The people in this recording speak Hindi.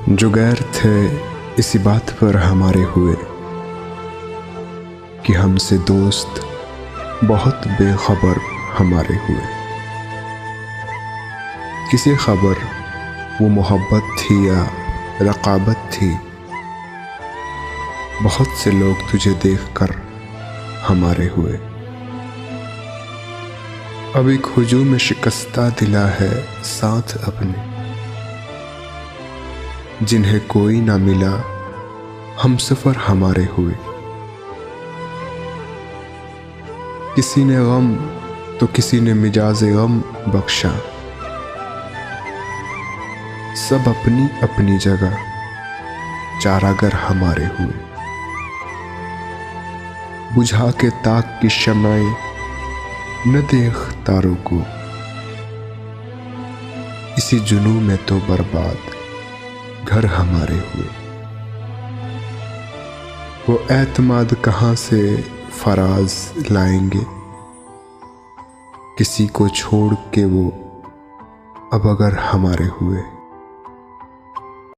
जो गैर थे इसी बात पर हमारे हुए कि हमसे दोस्त बहुत बेखबर हमारे हुए। किसी खबर वो मोहब्बत थी या रकाबत थी, बहुत से लोग तुझे देखकर हमारे हुए। अब एक हुजूम में शिकस्ता दिला है साथ अपने, जिन्हें कोई ना मिला हम सफर हमारे हुए। किसी ने गम तो किसी ने मिजाज गम बख्शा, सब अपनी अपनी जगह चारागर हमारे हुए। बुझा के ताक की शम्आएं न देख तारों को, इसी जुनू में तो बर्बाद घर हमारे हुए। वो एतमाद कहाँ से फराज लाएंगे, किसी को छोड़ के वो अब अगर हमारे हुए।